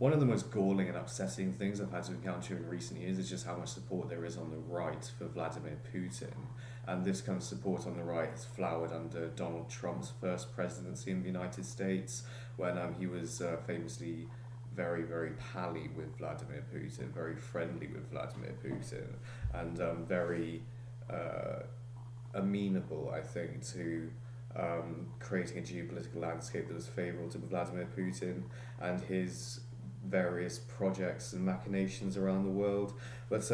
One of the most galling and upsetting things I've had to encounter in recent years is just how much support there is on the right for Vladimir Putin. And this kind of support on the right has flowered under Donald Trump's first presidency in the United States, when he was famously very, very pally with Vladimir Putin, very friendly with Vladimir Putin, and very uh, amenable, I think, to creating a geopolitical landscape that was favourable to Vladimir Putin and his various projects and machinations around the world. But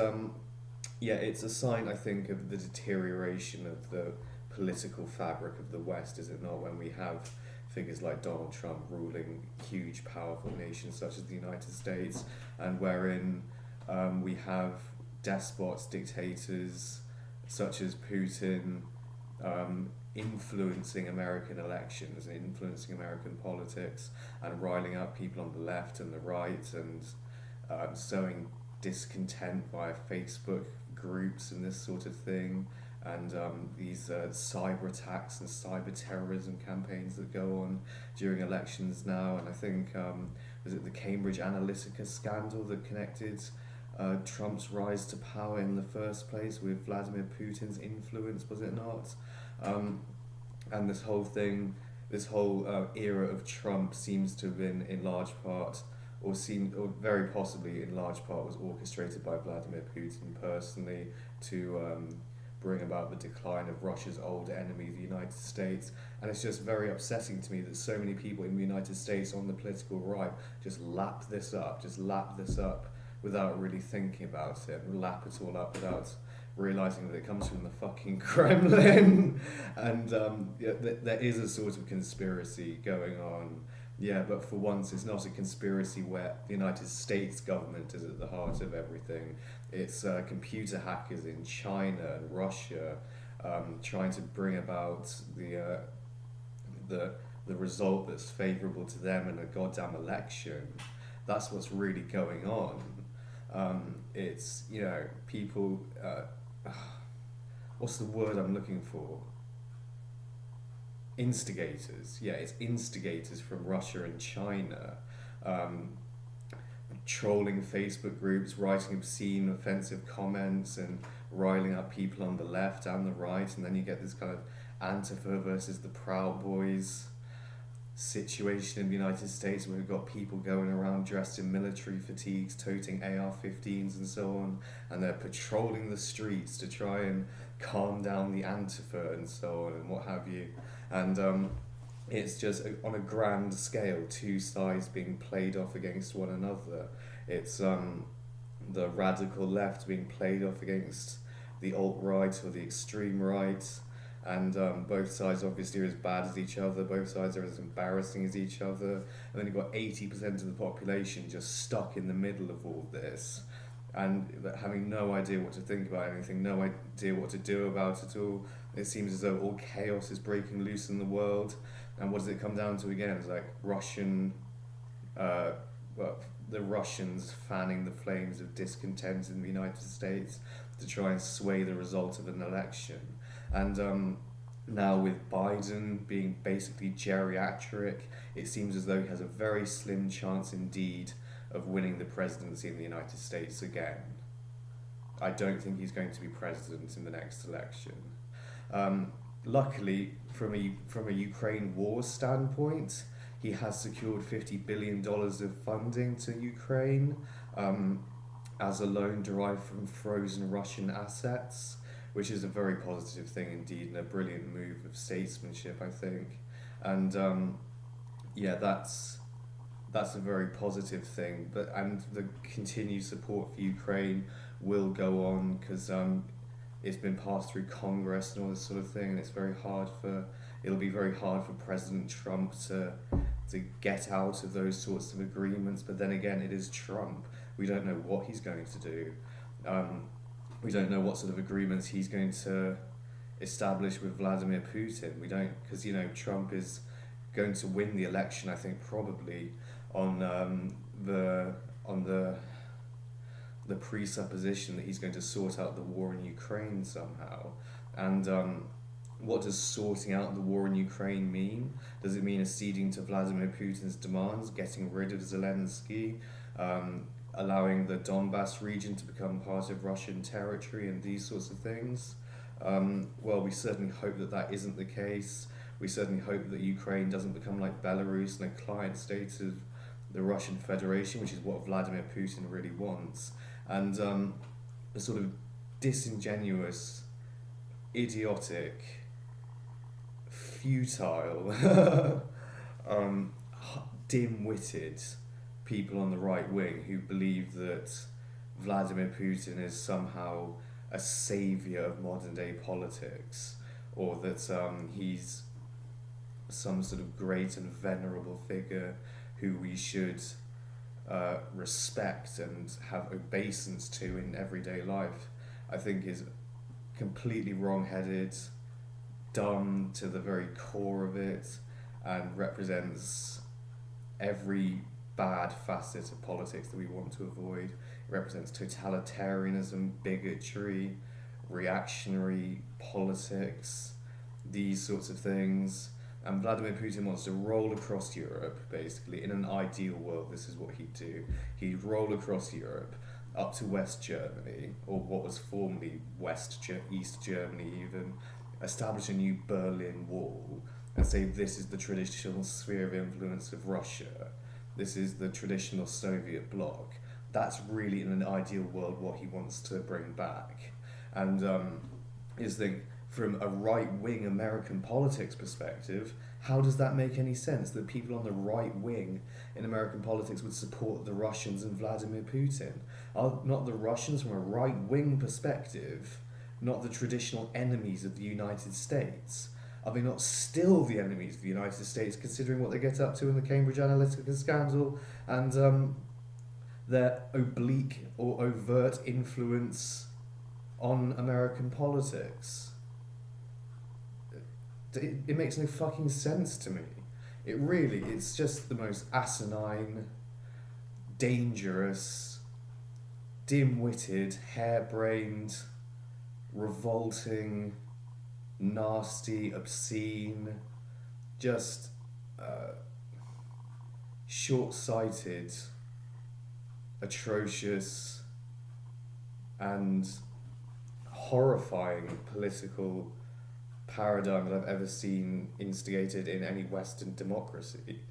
yeah, it's a sign, I think, of the deterioration of the political fabric of the West, is it not, when we have figures like Donald Trump ruling huge, powerful nations such as the United States, and wherein we have despots, dictators such as Putin, influencing American elections, influencing American politics, and riling up people on the left and the right, and sowing discontent via Facebook groups and this sort of thing, and these cyber attacks and cyber terrorism campaigns that go on during elections now. And I think, was it the Cambridge Analytica scandal that connected Trump's rise to power in the first place with Vladimir Putin's influence, was it not? And this whole thing, this whole era of Trump seems to have been in large part, or very possibly in large part, was orchestrated by Vladimir Putin personally to bring about the decline of Russia's old enemy, the United States. And it's just very upsetting to me that so many people in the United States on the political right just lap this up without really thinking about it, lap it all up without realizing that it comes from the fucking Kremlin. And yeah, there is a sort of conspiracy going on. Yeah, but for once, it's not a conspiracy where the United States government is at the heart of everything. It's computer hackers in China and Russia trying to bring about the result that's favourable to them in a goddamn election. That's what's really going on. It's, you know, people. What's the word I'm looking for? Instigators. Yeah, it's instigators from Russia and China, trolling Facebook groups, writing obscene, offensive comments, and riling up people on the left and the right. And then you get this kind of Antifa versus the Proud Boys situation in the United States, where we've got people going around dressed in military fatigues, toting AR-15s and so on, and they're patrolling the streets to try and calm down the Antifa and so on and what have you. And it's just on a grand scale, two sides being played off against one another. It's the radical left being played off against the alt-right or the extreme right, and both sides obviously are as bad as each other, both sides are as embarrassing as each other, and then you've got 80% of the population just stuck in the middle of all this, and having no idea what to think about anything, no idea what to do about it all. It seems as though all chaos is breaking loose in the world, and what does it come down to again? It's like the Russians fanning the flames of discontent in the United States to try and sway the result of an election. And now with Biden being basically geriatric, it seems as though he has a very slim chance indeed of winning the presidency in the United States again. I don't think he's going to be president in the next election. Luckily, from a Ukraine war standpoint, he has secured $50 billion of funding to Ukraine as a loan derived from frozen Russian assets, which is a very positive thing indeed and a brilliant move of statesmanship, I think. And yeah, that's a very positive thing. And the continued support for Ukraine will go on because it's been passed through Congress and all this sort of thing, and it'll be very hard for President Trump to get out of those sorts of agreements. But then again, it is Trump. We don't know what he's going to do. We don't know what sort of agreements he's going to establish with Vladimir Putin. We don't, because Trump is going to win the election, I think, probably on the presupposition that he's going to sort out the war in Ukraine somehow. And What does sorting out the war in Ukraine mean? Does it mean acceding to Vladimir Putin's demands, getting rid of Zelensky, allowing the Donbass region to become part of Russian territory and these sorts of things? Well, we certainly hope that that isn't the case. We certainly hope that Ukraine doesn't become like Belarus and a client state of the Russian Federation, which is what Vladimir Putin really wants. And the sort of disingenuous, idiotic, futile, dim-witted people on the right wing who believe that Vladimir Putin is somehow a saviour of modern day politics, or that he's some sort of great and venerable figure who we should respect and have obeisance to in everyday life, I think is completely wrong-headed, dumb to the very core of it, and represents every bad facet of politics that we want to avoid. It represents totalitarianism, bigotry, reactionary politics, these sorts of things. And Vladimir Putin wants to roll across Europe, basically. In an ideal world, this is what he'd do. He'd roll across Europe up to West Germany, or what was formerly East Germany even, establish a new Berlin Wall, and say this is the traditional sphere of influence of Russia. This is the traditional Soviet bloc. That's really, in an ideal world, what he wants to bring back. And from a right-wing American politics perspective, how does that make any sense that people on the right wing in American politics would support the Russians and Vladimir Putin? Are not the Russians, from a right-wing perspective, not the traditional enemies of the United States? Are they not still the enemies of the United States, considering what they get up to in the Cambridge Analytica scandal and their oblique or overt influence on American politics? It makes no fucking sense to me. It's just the most asinine, dangerous, dim-witted, harebrained, revolting, nasty, obscene, just short-sighted, atrocious, and horrifying political paradigm that I've ever seen instigated in any Western democracy.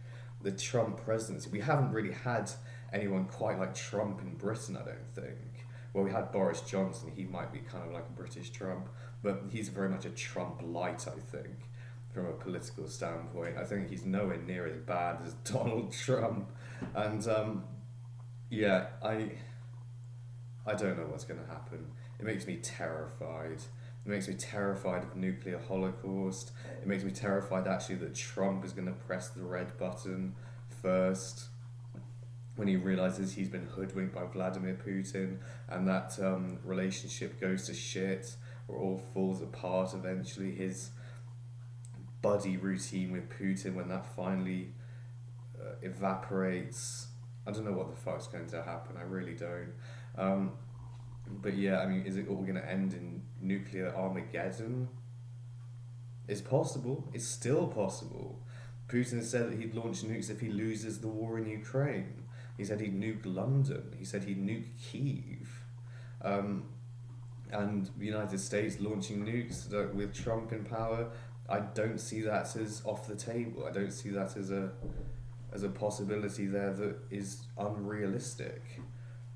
The Trump presidency. We haven't really had anyone quite like Trump in Britain, I don't think. Well, we had Boris Johnson. He might be kind of like a British Trump, but he's very much a Trump light, I think, from a political standpoint. I think he's nowhere near as bad as Donald Trump. And I don't know what's going to happen. It makes me terrified. It makes me terrified of nuclear holocaust. It makes me terrified actually that Trump is going to press the red button first when he realizes he's been hoodwinked by Vladimir Putin, and that relationship goes to shit or all falls apart eventually. His buddy routine with Putin, when that finally evaporates, I don't know what the fuck's going to happen. I really don't. But yeah, I mean, is it all going to end in nuclear Armageddon? It's possible. It's still possible. Putin said that he'd launch nukes if he loses the war in Ukraine. He said he'd nuke London. He said he'd nuke Kyiv. And the United States launching nukes with Trump in power, I don't see that as off the table. I don't see that as a possibility there that is unrealistic.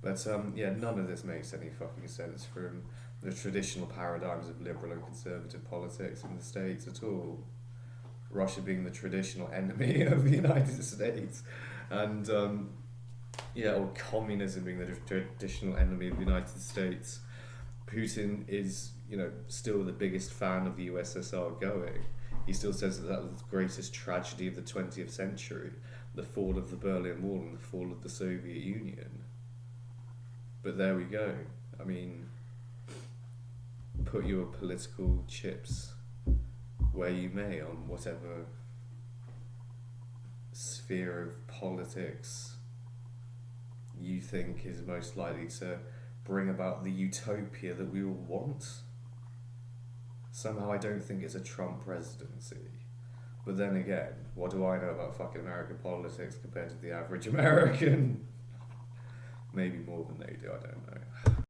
But none of this makes any fucking sense from the traditional paradigms of liberal and conservative politics in the States at all. Russia being the traditional enemy of the United States, and or communism being the traditional enemy of the United States. Putin is, still the biggest fan of the USSR going. He still says that was the greatest tragedy of the 20th century, the fall of the Berlin Wall and the fall of the Soviet Union. But there we go. I mean, put your political chips where you may on whatever sphere of politics you think is most likely to bring about the utopia that we all want. somehow I don't think it's a Trump presidency. But then again, what do I know about fucking American politics compared to the average American? Maybe more than they do, I don't know.